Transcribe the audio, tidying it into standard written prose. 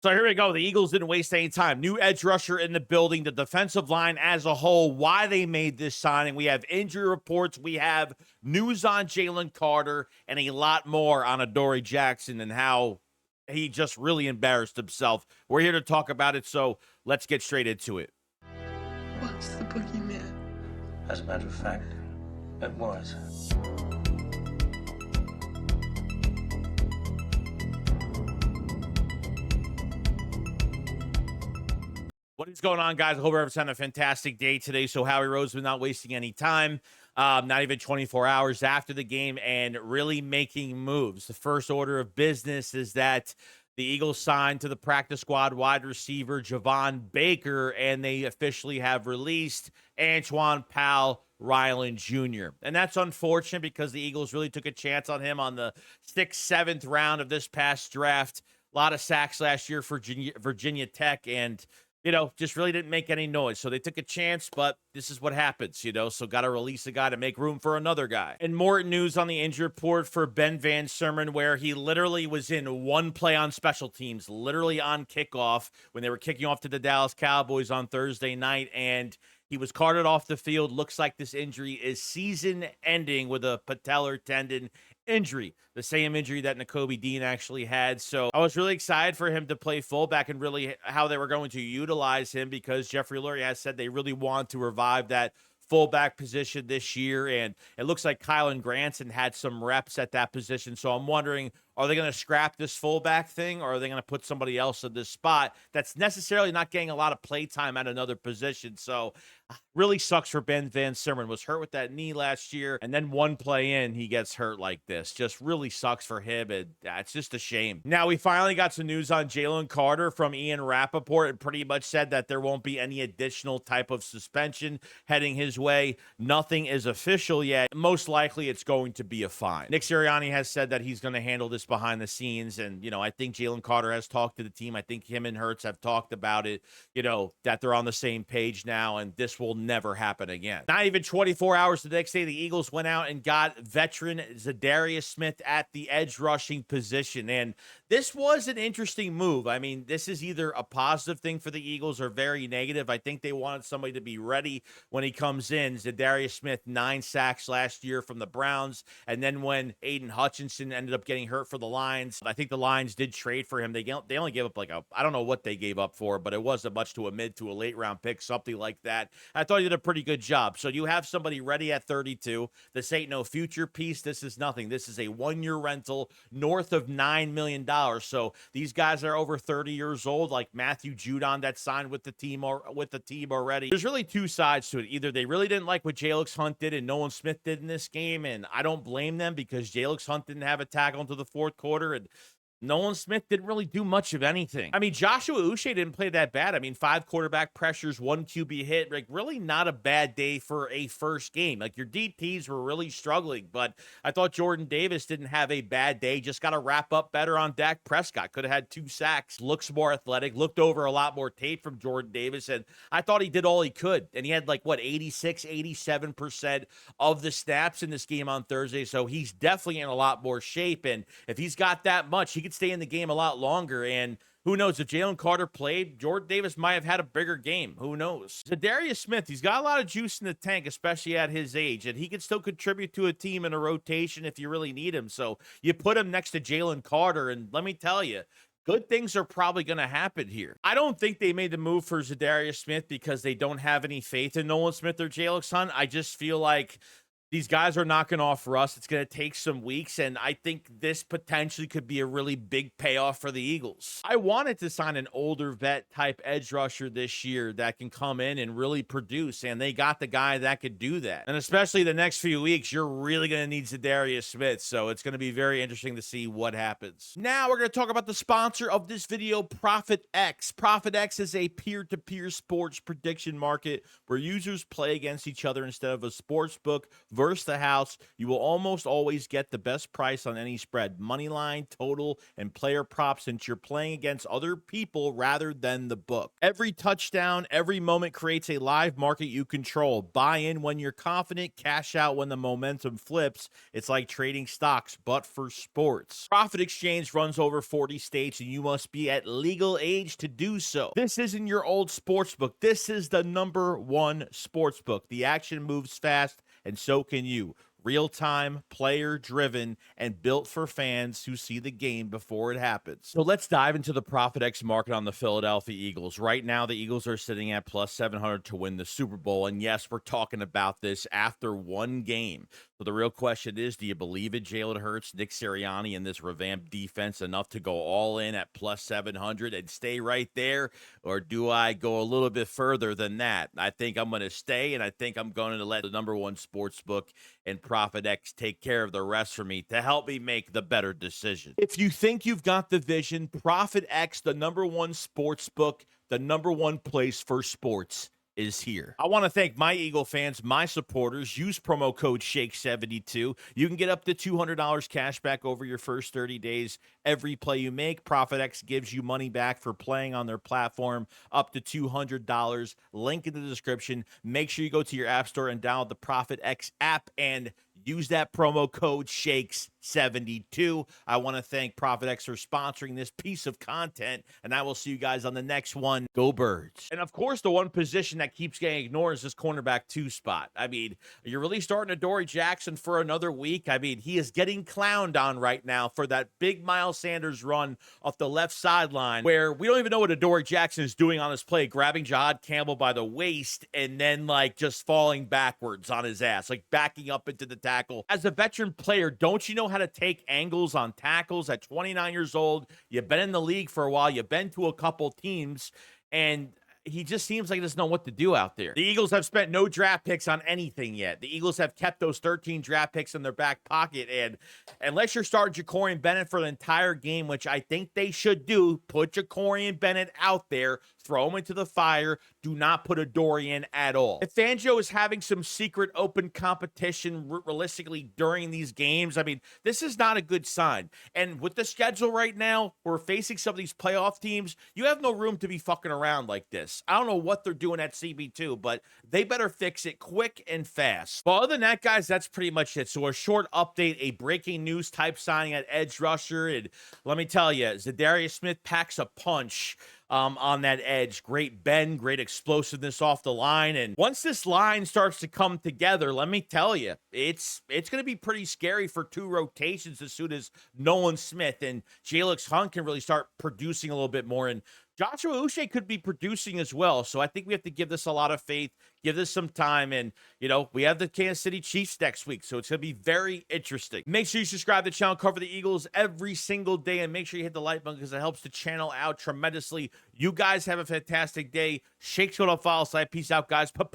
So here we go. The Eagles didn't waste any time. New edge rusher in the building, the defensive line as a whole, why they made this signing. We have injury reports. We have news on Jalen Carter and a lot more on Adoree Jackson and how he just really embarrassed himself. We're here to talk about it, so let's get straight into it. What's the boogeyman? As a matter of fact, it was. What is going on, guys? I hope everyone's having a fantastic day today. So Howie Roseman not wasting any time, not even 24 hours after the game, and really making moves. The first order of business is that the Eagles signed to the practice squad wide receiver Javon Baker, and they officially have released Antoine Powell Ryland Jr. And that's unfortunate because the Eagles really took a chance on him on the 6th, 7th round of this past draft. A lot of sacks last year for Virginia Tech, and just really didn't make any noise. So they took a chance, but this is what happens, so got to release a guy to make room for another guy. And more news on the injury report for Ben Van Sermon, where he literally was in one play on special teams, literally on kickoff when they were kicking off to the Dallas Cowboys on Thursday night, and he was carted off the field. Looks like this injury is season-ending with a patellar tendon injury, the same injury that Nakobe Dean actually had. So I was really excited for him to play fullback and really how they were going to utilize him, because Jeffrey Lurie has said they really want to revive that fullback position this year, and it looks like Kylan Granson had some reps at that position. So I'm wondering, are they going to scrap this fullback thing, or are they going to put somebody else in this spot that's necessarily not getting a lot of play time at another position? So really sucks for Ben Van Sermon. Was hurt with that knee last year, and then one play in, he gets hurt like this. Just really sucks for him, and it's just a shame. Now, we finally got some news on Jalen Carter from Ian Rappaport, and pretty much said that there won't be any additional type of suspension heading his way. Nothing is official yet. Most likely, it's going to be a fine. Nick Sirianni has said that he's going to handle this behind the scenes, and I think Jalen Carter has talked to the team. I think him and Hurts have talked about it, that they're on the same page now, and this will never happen again. Not even 24 hours the next day, the Eagles went out and got veteran ZA'Darius Smith at the edge rushing position, and this was an interesting move. I mean, this is either a positive thing for the Eagles or very negative. I think they wanted somebody to be ready when he comes in. ZA'Darius Smith, 9 sacks last year from the Browns, and then when Aiden Hutchinson ended up getting hurt for the Lions, I think the Lions did trade for him. They only gave up I don't know what they gave up for, but it wasn't much to a mid to a late round pick, something like that. I thought he did a pretty good job. So you have somebody ready at 32. This ain't no future piece. This is nothing. This is a 1-year rental north of $9 million. So these guys are over 30 years old, like Matthew Judon that signed with the team already. There's really two sides to it. Either they really didn't like what Jalix Hunt did and Nolan Smith did in this game, and I don't blame them because Jalix Hunt didn't have a tackle until the 4th quarter, and Nolan Smith didn't really do much of anything. I mean, Joshua Uche didn't play that bad. I mean, 5 quarterback pressures, 1 QB hit. Really not a bad day for a first game. Your DTs were really struggling, but I thought Jordan Davis didn't have a bad day. Just got to wrap up better on Dak Prescott. Could have had 2 sacks. Looks more athletic. Looked over a lot more tape from Jordan Davis, and I thought he did all he could. And he had 86, 87% of the snaps in this game on Thursday, so he's definitely in a lot more shape, and if he's got that much, he could stay in the game a lot longer. And who knows, if Jalen Carter played, Jordan Davis might have had a bigger game. Who knows? ZA'Darius Smith, he's got a lot of juice in the tank, especially at his age, and he can still contribute to a team in a rotation if you really need him. So you put him next to Jalen Carter, and let me tell you, good things are probably going to happen here. I don't think they made the move for ZA'Darius Smith because they don't have any faith in Nolan Smith or Jalix Hunt. I just feel like these guys are knocking off rust. It's going to take some weeks, and I think this potentially could be a really big payoff for the Eagles. I wanted to sign an older vet type edge rusher this year that can come in and really produce, and they got the guy that could do that. And especially the next few weeks, you're really going to need ZA'Darius Smith, so it's going to be very interesting to see what happens. Now we're going to talk about the sponsor of this video, ProfitX. ProfitX is a peer-to-peer sports prediction market where users play against each other instead of a sports book versus the house, you will almost always get the best price on any spread, money line, total, and player props, since you're playing against other people rather than the book. Every touchdown, every moment creates a live market you control. Buy in when you're confident, cash out when the momentum flips. It's like trading stocks, but for sports. Profit Exchange runs over 40 states, and you must be at legal age to do so. This isn't your old sportsbook. This is the #1 sportsbook. The action moves fast, and so can you. Real-time, player-driven, and built for fans who see the game before it happens. So let's dive into the Profit X market on the Philadelphia Eagles. Right now, the Eagles are sitting at plus 700 to win the Super Bowl. And yes, we're talking about this after one game. So the real question is, do you believe in Jalen Hurts, Nick Sirianni, and this revamped defense enough to go all in at plus 700 and stay right there? Or do I go a little bit further than that? I think I'm going to stay, and I think I'm going to let the #1 sportsbook and Profit X take care of the rest for me to help me make the better decision. If you think you've got the vision, Profit X, the #1 sportsbook, the #1 place for sports, is here. I want to thank my Eagle fans, my supporters. Use promo code SHAKE72. You can get up to $200 cash back over your first 30 days. Every play you make, Profit X gives you money back for playing on their platform, up to $200. Link in the description. Make sure you go to your app store and download the Profit X app and use that promo code SHAKES72. I want to thank Profit X for sponsoring this piece of content, and I will see you guys on the next one. Go Birds. And of course, the one position that keeps getting ignored is this cornerback 2 spot. I mean, you're really starting Adoree Jackson for another week. I mean, he is getting clowned on right now for that big Miles Sanders run off the left sideline, where we don't even know what Adoree Jackson is doing on his play, grabbing Jahad Campbell by the waist and then like just falling backwards on his ass, like backing up into the tackle. As a veteran player, don't you know how to take angles on tackles? At 29 years old, you've been in the league for a while, you've been to a couple teams, and he just seems like he doesn't know what to do out there. The Eagles have spent no draft picks on anything yet. The Eagles have kept those 13 draft picks in their back pocket, and unless you're starting Ja'Cory Bennett for the entire game, which I think they should do, put Ja'Cory Bennett out there, throw him into the fire. Do not put Adoree in at all. If Fangio is having some secret open competition realistically during these games, I mean, this is not a good sign. And with the schedule right now, we're facing some of these playoff teams. You have no room to be fucking around like this. I don't know what they're doing at CB2, but they better fix it quick and fast. Well, other than that, guys, that's pretty much it. So a short update, a breaking news type signing at edge rusher. And let me tell you, ZA'Darius Smith packs a punch on that edge. Great bend, great explosiveness off the line. And once this line starts to come together, let me tell you, it's going to be pretty scary for 2 rotations as soon as Nolan Smith and Jalen Hunt can really start producing a little bit more. And Joshua Uche could be producing as well. So I think we have to give this a lot of faith, give this some time. And, you know, we have the Kansas City Chiefs next week, so it's going to be very interesting. Make sure you subscribe to the channel, cover the Eagles every single day, and make sure you hit the like button because it helps the channel out tremendously. You guys have a fantastic day. Shakes on follow side. Peace out, guys. Peace.